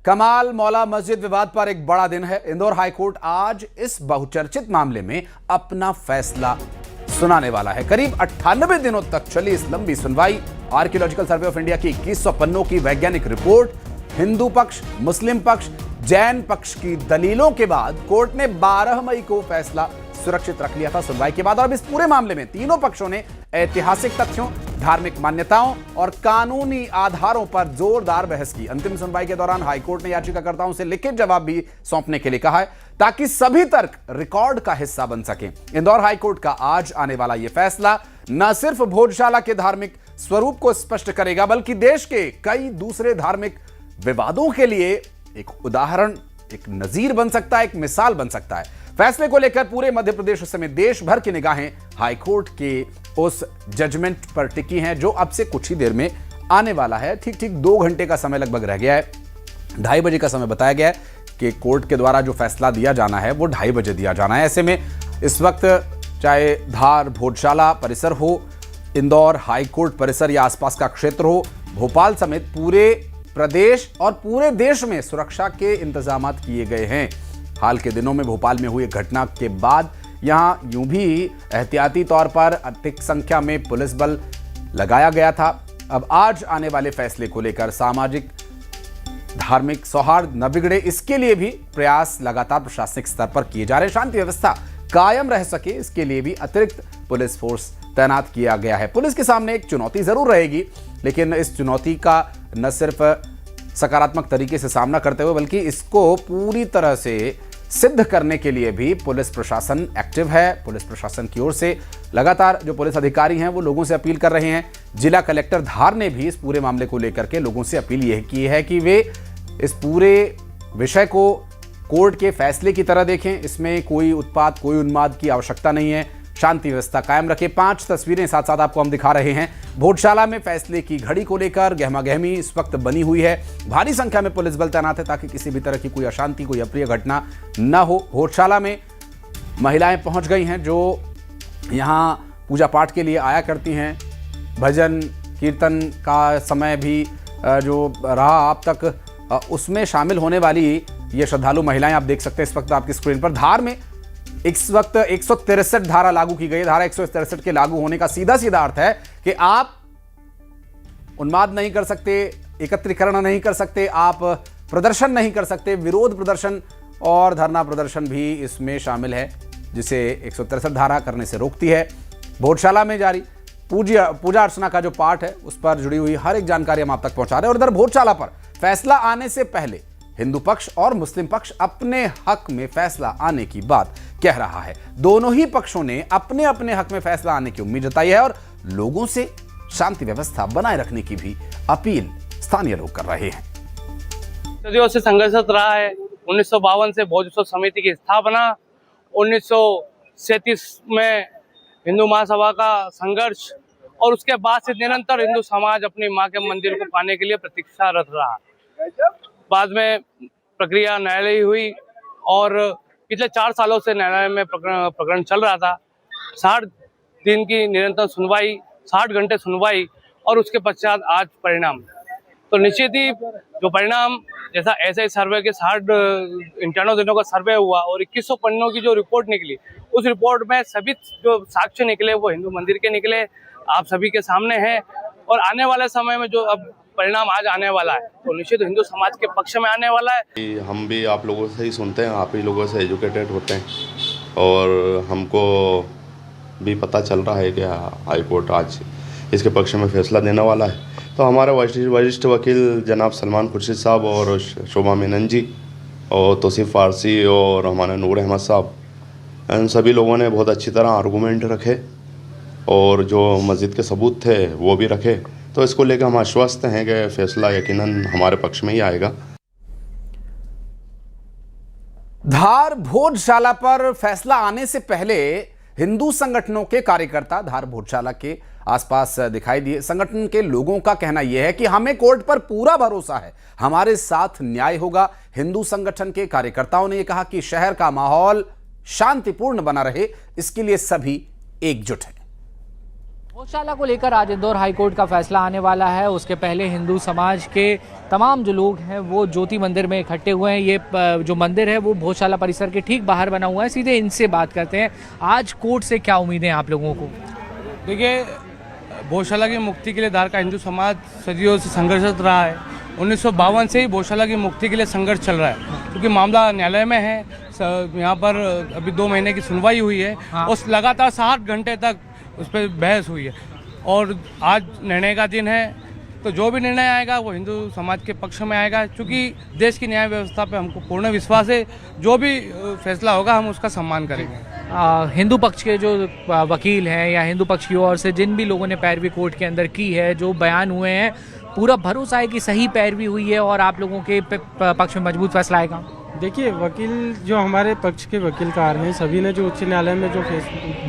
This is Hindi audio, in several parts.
कमाल मौला मस्जिद विवाद पर एक बड़ा दिन है। इंदौर हाईकोर्ट आज इस बहुचर्चित मामले में अपना फैसला सुनाने वाला है। करीब 98 दिनों तक चली इस लंबी सुनवाई, आर्कियोलॉजिकल सर्वे ऑफ इंडिया की 2100 पन्नों की वैज्ञानिक रिपोर्ट, हिंदू पक्ष, मुस्लिम पक्ष, जैन पक्ष की दलीलों के बाद कोर्ट ने 12 मई को फैसला सुरक्षित रख लिया था सुनवाई के बाद। और अब इस पूरे मामले में तीनों पक्षों ने ऐतिहासिक तथ्यों, धार्मिक मान्यताओं और कानूनी आधारों पर जोरदार बहस की। अंतिम सुनवाई के दौरान हाईकोर्ट ने याचिकाकर्ताओं से लिखित जवाब भी सौंपने के लिए कहा है ताकि सभी तर्क रिकॉर्ड का हिस्सा बन सके। इंदौर हाईकोर्ट का आज आने वाला यह फैसला न सिर्फ भोजशाला के धार्मिक स्वरूप को स्पष्ट करेगा बल्कि देश के कई दूसरे धार्मिक विवादों के लिए एक उदाहरण, एक नजीर बन सकता है, एक मिसाल बन सकता है। फैसले को लेकर पूरे मध्य प्रदेश समेत देश भर की निगाहें हाईकोर्ट के उस जजमेंट पर टिकी हैं जो अब से कुछ ही देर में आने वाला है। ठीक 2 घंटे का समय लगभग रह गया है। 2:30 बजे का समय बताया गया है कि कोर्ट के द्वारा जो फैसला दिया जाना है वो 2:30 बजे दिया जाना है। ऐसे में इस वक्त चाहे धार भोजशाला परिसर हो, इंदौर हाईकोर्ट परिसर या आसपास का क्षेत्र हो, भोपाल समेत पूरे प्रदेश और पूरे देश में सुरक्षा के इंतजाम किए गए हैं। हाल के दिनों में भोपाल में हुई एक घटना के बाद यहां यूं भी एहतियाती तौर पर अधिक संख्या में पुलिस बल लगाया गया था। अब आज आने वाले फैसले को लेकर सामाजिक धार्मिक सौहार्द न बिगड़े, इसके लिए भी प्रयास लगातार प्रशासनिक स्तर पर किए जा रहे हैं। शांति व्यवस्था कायम रह सके इसके लिए भी अतिरिक्त पुलिस फोर्स तैनात किया गया है। पुलिस के सामने एक चुनौती जरूर रहेगी, लेकिन इस चुनौती का न सिर्फ सकारात्मक तरीके से सामना करते हुए बल्कि इसको पूरी तरह से सिद्ध करने के लिए भी पुलिस प्रशासन एक्टिव है। पुलिस प्रशासन की ओर से लगातार जो पुलिस अधिकारी हैं वो लोगों से अपील कर रहे हैं। जिला कलेक्टर धार ने भी इस पूरे मामले को लेकर के लोगों से अपील यह की है कि वे इस पूरे विषय को कोर्ट के फैसले की तरह देखें। इसमें कोई उत्पात, कोई उन्माद की आवश्यकता नहीं है। शांति व्यवस्था कायम रखे। 5 तस्वीरें साथ साथ आपको हम दिखा रहे हैं। भोजशाला में फैसले की घड़ी को लेकर गहमागहमी इस वक्त बनी हुई है। भारी संख्या में पुलिस बल तैनात है ताकि किसी भी तरह की कोई अशांति, कोई अप्रिय घटना न हो। भोजशाला में महिलाएं पहुंच गई हैं जो यहां पूजा पाठ के लिए आया करती हैं। भजन कीर्तन का समय भी जो रहा अब तक, उसमें शामिल होने वाली ये श्रद्धालु महिलाएं आप देख सकते हैं इस वक्त आपकी स्क्रीन पर। धार में इस वक्त 163 धारा लागू की गई। धारा 163 के लागू होने का सीधा सीधा अर्थ है कि आप उन्माद नहीं कर सकते, एकत्रीकरण नहीं कर सकते, आप प्रदर्शन नहीं कर सकते। विरोध प्रदर्शन और धरना प्रदर्शन भी इसमें शामिल है, जिसे 163 धारा करने से रोकती है। भोजशाला में जारी पूजा अर्चना का जो पाठ है उस पर जुड़ी हुई हर एक जानकारी हम आप तक पहुंचा रहे हैं। और इधर भोजशाला पर फैसला आने से पहले हिंदू पक्ष और मुस्लिम पक्ष अपने हक में फैसला आने की बात कह रहा है। दोनों ही पक्षों ने अपने अपने हक में फैसला आने की उम्मीद जताई है और लोगों से शांति व्यवस्था बनाए रखने की भी अपील स्थानीय लोग कर रहे हैं। सदियों से संघर्षरत रहा है। 1952 से भोज समिति की स्थापना, 1937 में हिंदू महासभा का संघर्ष और उसके बाद से निरंतर हिंदू समाज अपनी मां के मंदिर को पाने के लिए प्रतीक्षारत रहा। बाद में प्रक्रिया न्यायालय हुई और पिछले 4 सालों से न्यायालय में प्रकरण चल रहा था। 60 दिन की निरंतर सुनवाई, 60 घंटे सुनवाई और उसके पश्चात आज परिणाम। तो निश्चित ही जो परिणाम, जैसा ऐसे सर्वे के 51 दिनों का सर्वे हुआ और 2100 पन्नों की जो रिपोर्ट निकली, उस रिपोर्ट में सभी जो साक्ष्य निकले वो हिंदू मंदिर के निकले, आप सभी के सामने हैं। और आने वाले समय में जो अब परिणाम आज आने वाला है तो निश्चित हिंदू समाज के पक्ष में आने वाला है। हम भी आप लोगों से ही सुनते हैं, आप ही लोगों से एजुकेटेड होते हैं और हमको भी पता चल रहा है कि हाई कोर्ट आज इसके पक्ष में फैसला देने वाला है। तो हमारे वरिष्ठ वकील जनाब सलमान खुर्शीद साहब और शोभा मेनन जी और तौसीफ फारसी और हमारे नूर अहमद साहब, इन सभी लोगों ने बहुत अच्छी तरह आर्गूमेंट रखे और जो मस्जिद के सबूत थे वो भी रखे। तो इसको लेकर हम आश्वस्त हैं कि फैसला यकीनन हमारे पक्ष में ही आएगा। धार भोजशाला पर फैसला आने से पहले हिंदू संगठनों के कार्यकर्ता धार भोजशाला के आसपास दिखाई दिए। संगठन के लोगों का कहना यह है कि हमें कोर्ट पर पूरा भरोसा है, हमारे साथ न्याय होगा। हिंदू संगठन के कार्यकर्ताओं ने यह कहा कि शहर का माहौल शांतिपूर्ण बना रहे, इसके लिए सभी एकजुट हैं। गौशाला को लेकर आज इंदौर हाईकोर्ट का फैसला आने वाला है। उसके पहले हिंदू समाज के तमाम जो लोग हैं वो ज्योति मंदिर में इकट्ठे हुए हैं। ये जो मंदिर है वो गौशाला परिसर के ठीक बाहर बना हुआ है। सीधे इनसे बात करते हैं। आज कोर्ट से क्या उम्मीदें हैं आप लोगों को? देखिए, गौशाला की मुक्ति के लिए धार का हिंदू समाज सदियों से संघर्षरत रहा है। 1952 से ही गौशाला की मुक्ति के लिए संघर्ष चल रहा है, क्योंकि मामला न्यायालय में है। यहाँ पर अभी 2 महीने की सुनवाई हुई है। हाँ। उस लगातार 60 घंटे तक उस पर बहस हुई है और आज निर्णय का दिन है। तो जो भी निर्णय आएगा वो हिंदू समाज के पक्ष में आएगा, क्योंकि देश की न्याय व्यवस्था पे हमको पूर्ण विश्वास है। जो भी फैसला होगा हम उसका सम्मान करेंगे। हिंदू पक्ष के जो वकील हैं या हिंदू पक्ष की ओर से जिन भी लोगों ने पैरवी कोर्ट के अंदर की है, जो बयान हुए हैं, पूरा भरोसा है कि सही पैरवी हुई है और आप लोगों के पक्ष में मजबूत फैसला आएगा? देखिए, वकील जो हमारे पक्ष के वकीलकार हैं, सभी ने जो उच्च न्यायालय में जो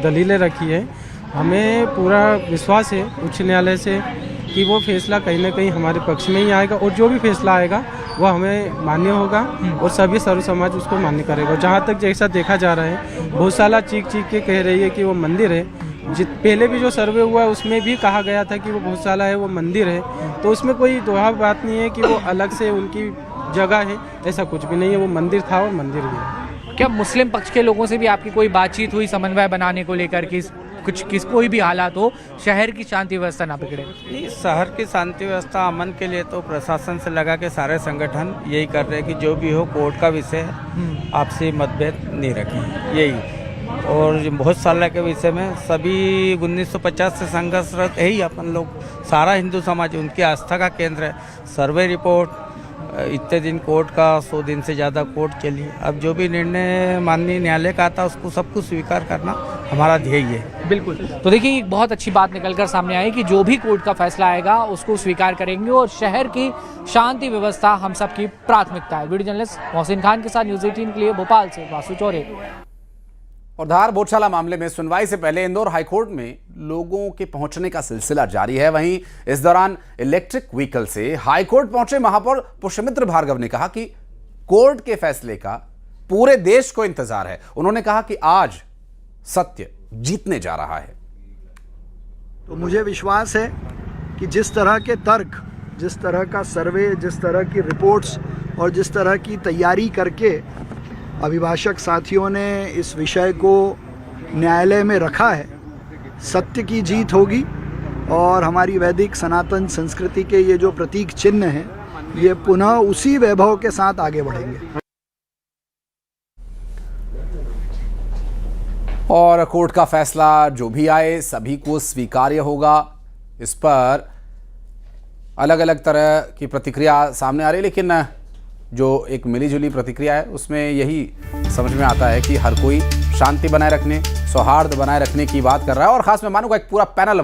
दलीलें रखी है, हमें पूरा विश्वास है उच्च न्यायालय से कि वो फैसला कहीं ना कहीं हमारे पक्ष में ही आएगा और जो भी फैसला आएगा वो हमें मान्य होगा और सभी सर्व समाज उसको मान्य करेगा। जहाँ तक जैसा देखा जा रहा है, गौशाला चीख के कह रही है कि वो मंदिर है। पहले भी जो सर्वे हुआ है उसमें भी कहा गया था कि वो गौशाला है, वो मंदिर है। तो उसमें कोई दोहा बात नहीं है कि वो अलग से उनकी जगह है, ऐसा कुछ भी नहीं है। वो मंदिर था और मंदिर भी है। क्या मुस्लिम पक्ष के लोगों से भी आपकी कोई बातचीत हुई समन्वय बनाने को लेकर कि कोई भी हालात हो शहर की शांति व्यवस्था ना बिगड़े? नहीं, शहर की शांति व्यवस्था अमन के लिए तो प्रशासन से लगा के सारे संगठन यही कर रहे हैं कि जो भी हो कोर्ट का विषय है, आपसी मतभेद नहीं रखें, यही। और बहुत साल के विषय में सभी 1950 से संघर्षरत है ही अपन लोग, सारा हिंदू समाज उनकी आस्था का केंद्र है। सर्वे रिपोर्ट इतने दिन कोर्ट का 100 दिन से ज़्यादा कोर्ट चली। अब जो भी निर्णय माननीय न्यायालय का आता उसको सब कुछ स्वीकार करना हमारा ध्येय है। बिल्कुल। तो देखिए, एक बहुत अच्छी बात निकलकर सामने आई कि जो भी कोर्ट का फैसला आएगा उसको स्वीकार करेंगे और शहर की शांति व्यवस्था हम सबकी प्राथमिकता है। वीडियो जर्नलिस्ट मोहसिन खान के साथ न्यूज़ 18 के लिए भोपाल से वासु चौरे। और धार गौशाला मामले में सुनवाई से पहले इंदौर हाईकोर्ट में लोगों के पहुंचने का सिलसिला जारी है। वहीं इस दौरान इलेक्ट्रिक व्हीकल से हाईकोर्ट पहुंचे महापौर पुष्यमित्र भार्गव ने कहा कि कोर्ट के फैसले का पूरे देश को इंतजार है। उन्होंने कहा कि आज सत्य जीतने जा रहा है। तो मुझे विश्वास है कि जिस तरह के तर्क, जिस तरह का सर्वे, जिस तरह की रिपोर्ट्स और जिस तरह की तैयारी करके अभिभाषक साथियों ने इस विषय को न्यायालय में रखा है, सत्य की जीत होगी और हमारी वैदिक सनातन संस्कृति के ये जो प्रतीक चिन्ह हैं, ये पुनः उसी वैभव के साथ आगे बढ़ेंगे। और कोर्ट का फैसला जो भी आए सभी को स्वीकार्य होगा। इस पर अलग अलग तरह की प्रतिक्रिया सामने आ रही है, लेकिन जो एक मिलीजुली प्रतिक्रिया है उसमें यही समझ में आता है कि हर कोई शांति बनाए रखने, सौहार्द बनाए रखने की बात कर रहा है। और खास मेहमानों का एक पूरा पैनल